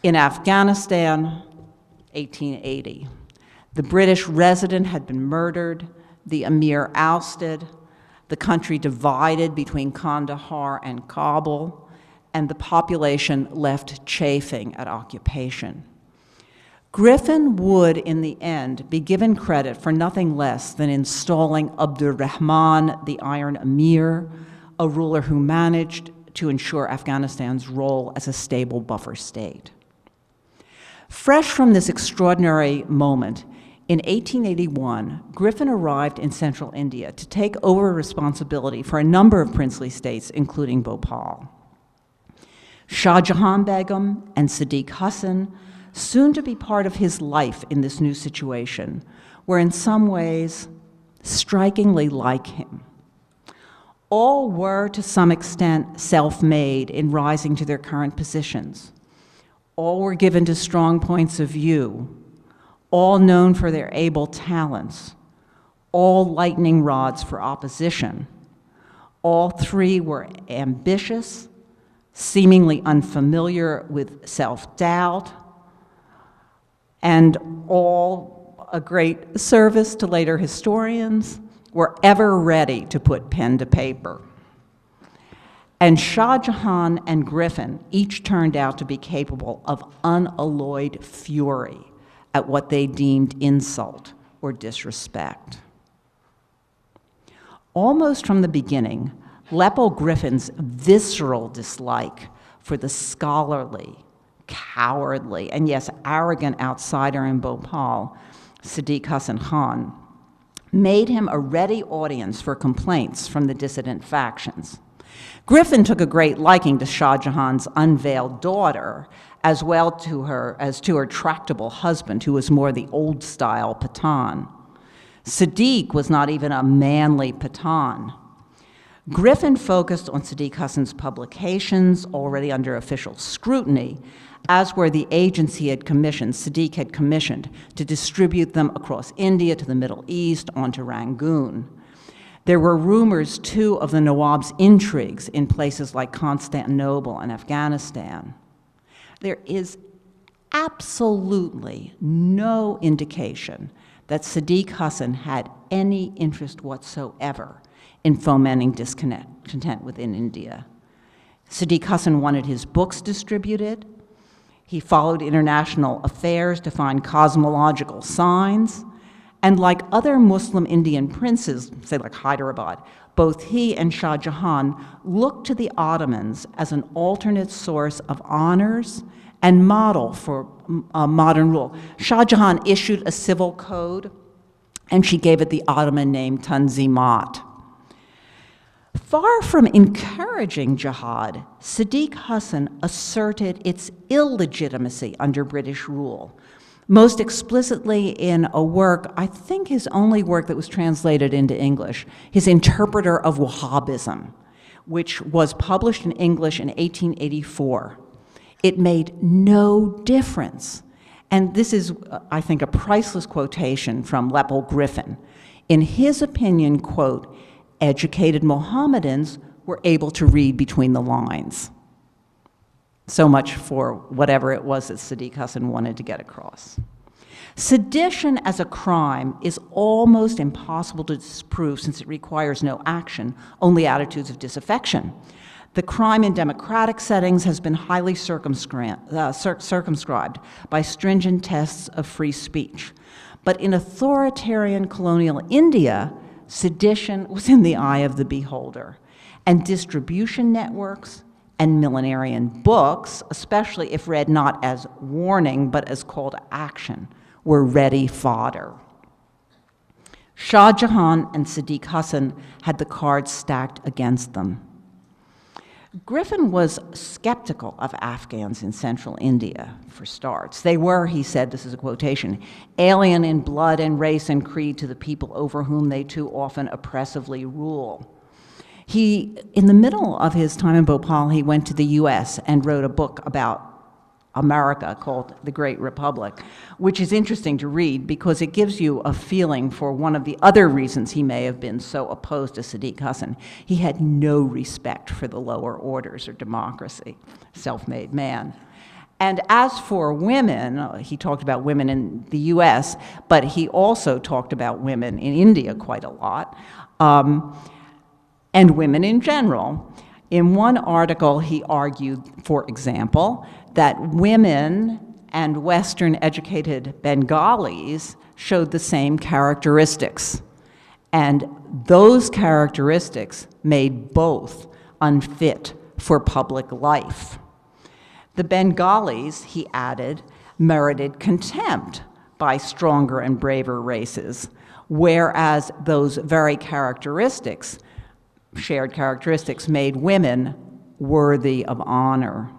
In Afghanistan, 1880, the British resident had been murdered, the emir ousted, the country divided between Kandahar and Kabul, and the population left chafing at occupation. Griffin would, in the end, be given credit for nothing less than installing Abdurrahman, the Iron Emir, a ruler who managed to ensure Afghanistan's role as a stable buffer state. Fresh from this extraordinary moment, in 1881, Griffin arrived in central India to take over responsibility for a number of princely states, including Bhopal. Shah Jahan Begum and Sadiq Hassan, soon to be part of his life in this new situation, were in some ways strikingly like him. All were, to some extent, self-made in rising to their current positions. All were given to strong points of view, all known for their able talents, all lightning rods for opposition. All three were ambitious, seemingly unfamiliar with self-doubt, and all, a great service to later historians, were ever ready to put pen to paper. And Shah Jahan and Griffin each turned out to be capable of unalloyed fury at what they deemed insult or disrespect. Almost from the beginning, Leopold Griffin's visceral dislike for the scholarly, cowardly, and yes, arrogant outsider in Bhopal, Sadiq Hassan Khan, made him a ready audience for complaints from the dissident factions. Griffin took a great liking to Shah Jahan's unveiled daughter, as well as to her tractable husband, who was more the old-style Pathan. Sadiq was not even a manly Pathan. Griffin focused on Sadiq Hassan's publications, already under official scrutiny, as were the agents Sadiq had commissioned to distribute them across India to the Middle East, onto Rangoon. There were rumors, too, of the Nawab's intrigues in places like Constantinople and Afghanistan. There is absolutely no indication that Sadiq Hassan had any interest whatsoever in fomenting discontent within India. Sadiq Hassan wanted his books distributed. He followed international affairs to find cosmological signs. And like other Muslim Indian princes, say like Hyderabad, both he and Shah Jahan looked to the Ottomans as an alternate source of honors and model for modern rule. Shah Jahan issued a civil code, and she gave it the Ottoman name Tanzimat. Far from encouraging jihad, Sadiq Hassan asserted its illegitimacy under British rule, most explicitly in a work, I think his only work that was translated into English, his Interpreter of Wahhabism, which was published in English in 1884. It made no difference. And this is, I think, a priceless quotation from Leopold Griffin. In his opinion, quote, educated Mohammedans were able to read between the lines. So much for whatever it was that Sadiq Hassan wanted to get across. Sedition as a crime is almost impossible to disprove since it requires no action, only attitudes of disaffection. The crime in democratic settings has been highly circumscribed by stringent tests of free speech. But in authoritarian colonial India, sedition was in the eye of the beholder, and distribution networks and millenarian books, especially if read not as warning but as call to action, were ready fodder. Shah Jahan and Sadiq Hassan had the cards stacked against them. Griffin was skeptical of Afghans in central India, for starts. They were, he said, this is a quotation, alien in blood and race and creed to the people over whom they too often oppressively rule. He, in the middle of his time in Bhopal, he went to the US and wrote a book about America called The Great Republic, which is interesting to read because it gives you a feeling for one of the other reasons he may have been so opposed to Sadiq Hassan. He had no respect for the lower orders or democracy, self-made man. And as for women, he talked about women in the US, but he also talked about women in India quite a lot, and women in general. In one article, he argued, for example, that women and Western educated Bengalis showed the same characteristics. And those characteristics made both unfit for public life. The Bengalis, he added, merited contempt by stronger and braver races, whereas those very characteristics, shared characteristics, made women worthy of honor.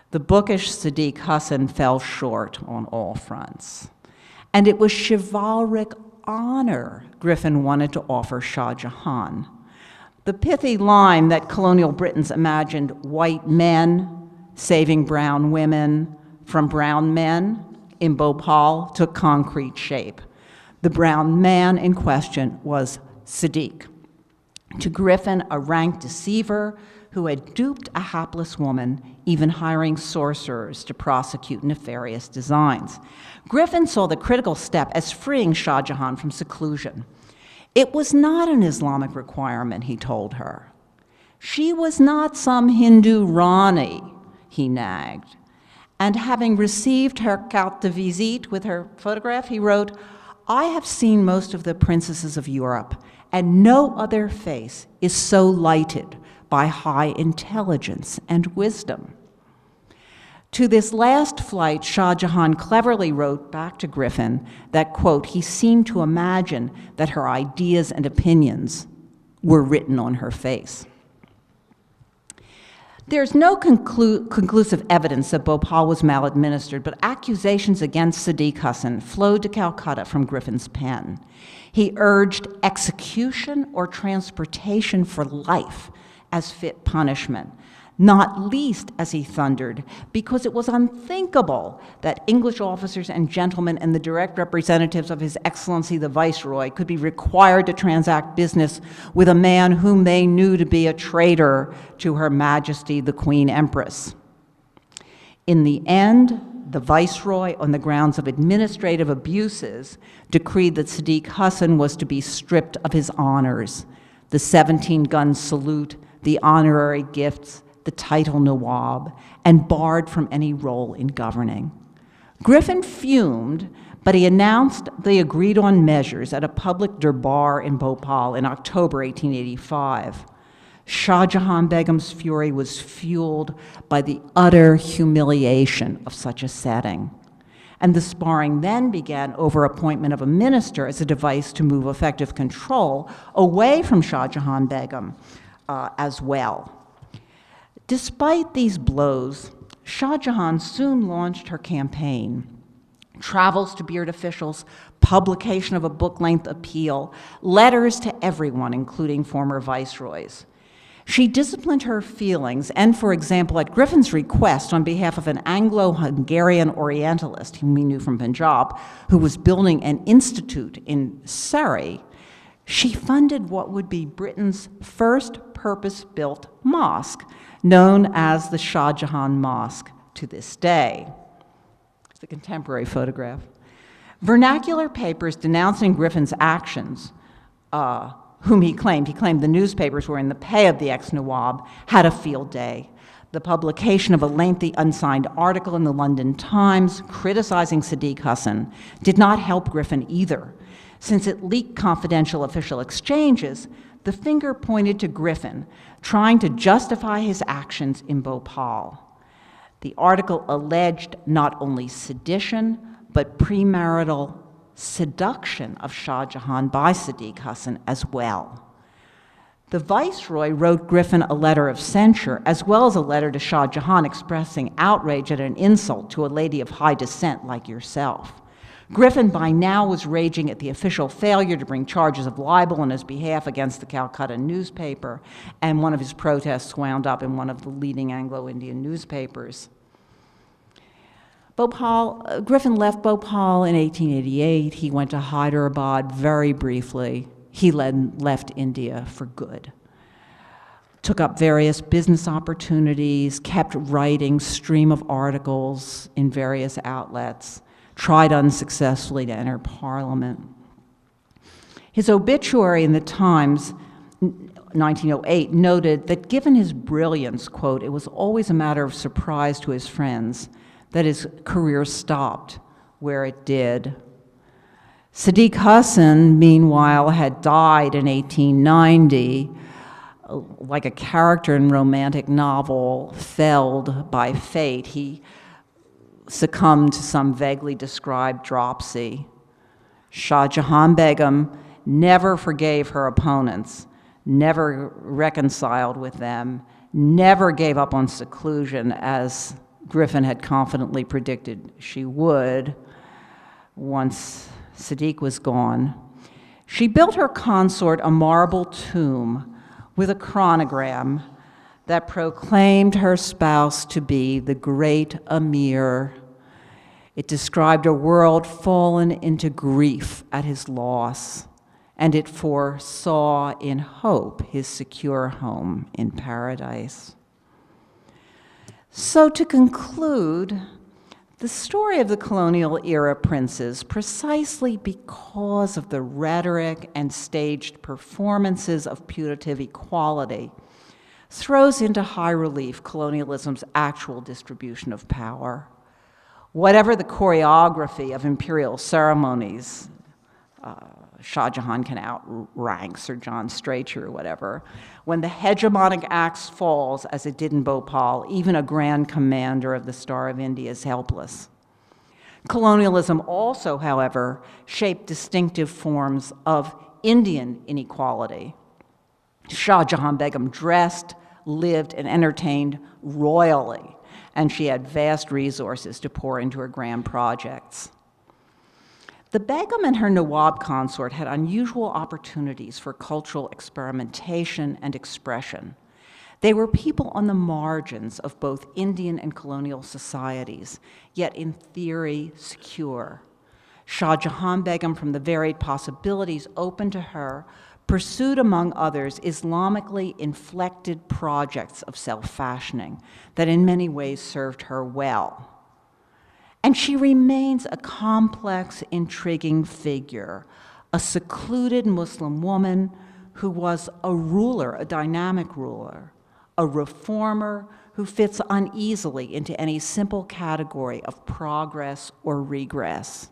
The bookish Sadiq Hassan fell short on all fronts. And it was chivalric honor Griffin wanted to offer Shah Jahan. The pithy line that colonial Britons imagined white men saving brown women from brown men in Bhopal took concrete shape. The brown man in question was Sadiq. To Griffin, a rank deceiver who had duped a hapless woman, even hiring sorcerers to prosecute nefarious designs. Griffin saw the critical step as freeing Shah Jahan from seclusion. It was not an Islamic requirement, he told her. She was not some Hindu Rani, he nagged. And having received her carte de visite with her photograph, he wrote, "I have seen most of the princesses of Europe, and no other face is so lighted by high intelligence and wisdom." To this last flight, Shah Jahan cleverly wrote back to Griffin that, quote, he seemed to imagine that her ideas and opinions were written on her face. There's no conclusive evidence that Bhopal was maladministered, but accusations against Sadiq Hassan flowed to Calcutta from Griffin's pen. He urged execution or transportation for life as fit punishment, not least, as he thundered, because it was unthinkable that English officers and gentlemen and the direct representatives of His Excellency the Viceroy could be required to transact business with a man whom they knew to be a traitor to Her Majesty the Queen Empress. In the end, the Viceroy, on the grounds of administrative abuses, decreed that Sadiq Hassan was to be stripped of his honors, the 17-gun salute, the honorary gifts, the title Nawab, and barred from any role in governing. Griffin fumed, but he announced the agreed-on measures at a public durbar in Bhopal in October 1885. Shah Jahan Begum's fury was fueled by the utter humiliation of such a setting. And the sparring then began over appointment of a minister as a device to move effective control away from Shah Jahan Begum as well. Despite these blows, Shah Jahan soon launched her campaign. Travels to beard officials, publication of a book-length appeal, letters to everyone, including former viceroys. She disciplined her feelings, and for example, at Griffin's request on behalf of an Anglo-Hungarian Orientalist, whom we knew from Punjab, who was building an institute in Surrey, she funded what would be Britain's first purpose-built mosque, known as the Shah Jahan Mosque to this day. It's a contemporary photograph. Vernacular papers denouncing Griffin's actions, whom he claimed the newspapers were in the pay of the ex-Nawab, had a field day. The publication of a lengthy unsigned article in the London Times criticizing Sadiq Hassan did not help Griffin either. Since it leaked confidential official exchanges, the finger pointed to Griffin, trying to justify his actions in Bhopal. The article alleged not only sedition, but premarital seduction of Shah Jahan by Sadiq Hassan as well. The Viceroy wrote Griffin a letter of censure, as well as a letter to Shah Jahan expressing outrage at an insult to a lady of high descent like yourself. Griffin by now was raging at the official failure to bring charges of libel on his behalf against the Calcutta newspaper, and one of his protests wound up in one of the leading Anglo-Indian newspapers. Griffin left Bhopal in 1888. He went to Hyderabad very briefly. He left India for good. took up various business opportunities, kept writing stream of articles in various outlets, tried unsuccessfully to enter Parliament. His obituary in the Times, 1908, noted that given his brilliance, quote, it was always a matter of surprise to his friends that his career stopped where it did. Sadiq Hassan, meanwhile, had died in 1890, like a character in a romantic novel felled by fate. He succumbed to some vaguely described dropsy. Shah Jahan Begum never forgave her opponents, never reconciled with them, never gave up on seclusion, as Griffin had confidently predicted she would once Sadiq was gone. She built her consort a marble tomb with a chronogram that proclaimed her spouse to be the great Amir. It described a world fallen into grief at his loss, and it foresaw in hope his secure home in paradise. So to conclude, the story of the colonial era princes, precisely because of the rhetoric and staged performances of putative equality, throws into high relief colonialism's actual distribution of power. Whatever the choreography of imperial ceremonies, Shah Jahan can outrank Sir John Strachey or whatever, when the hegemonic axe falls, as it did in Bhopal, even a grand commander of the Star of India is helpless. Colonialism also, however, shaped distinctive forms of Indian inequality. Shah Jahan Begum dressed, lived, and entertained royally, and she had vast resources to pour into her grand projects. The Begum and her Nawab consort had unusual opportunities for cultural experimentation and expression. They were people on the margins of both Indian and colonial societies, yet in theory secure. Shah Jahan Begum, from the varied possibilities open to her, pursued, among others, Islamically inflected projects of self-fashioning that in many ways served her well. And she remains a complex, intriguing figure, a secluded Muslim woman who was a ruler, a dynamic ruler, a reformer who fits uneasily into any simple category of progress or regress.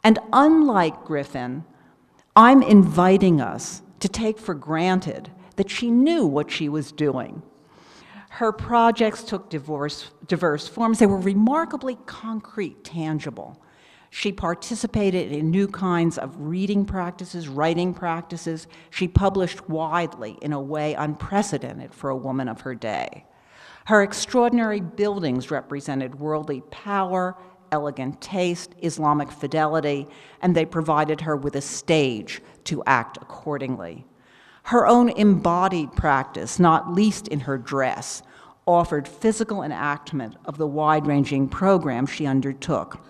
And unlike Griffin, I'm inviting us to take for granted that she knew what she was doing. Her projects took diverse forms. They were remarkably concrete, tangible. She participated in new kinds of reading practices, writing practices. She published widely in a way unprecedented for a woman of her day. Her extraordinary buildings represented worldly power, elegant taste, Islamic fidelity, and they provided her with a stage to act accordingly. Her own embodied practice, not least in her dress, offered physical enactment of the wide-ranging program she undertook,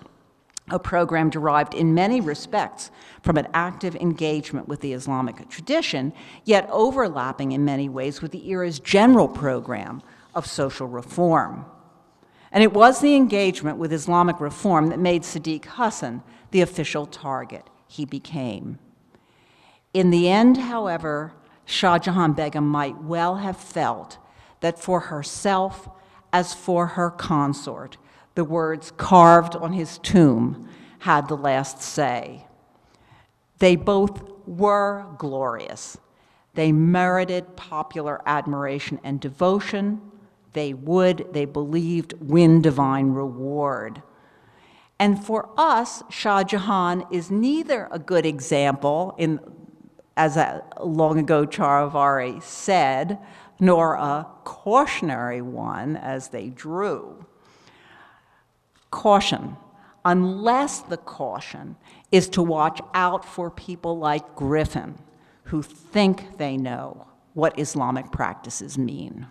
a program derived in many respects from an active engagement with the Islamic tradition, yet overlapping in many ways with the era's general program of social reform. And it was the engagement with Islamic reform that made Sadiq Hassan the official target he became. In the end, however, Shah Jahan Begum might well have felt that for herself, as for her consort, the words carved on his tomb had the last say. They both were glorious. They merited popular admiration and devotion. They would, they believed, win divine reward. And for us, Shah Jahan is neither a good example, as long ago Charavari said, nor a cautionary one, as they drew. Caution, unless the caution is to watch out for people like Griffin, who think they know what Islamic practices mean.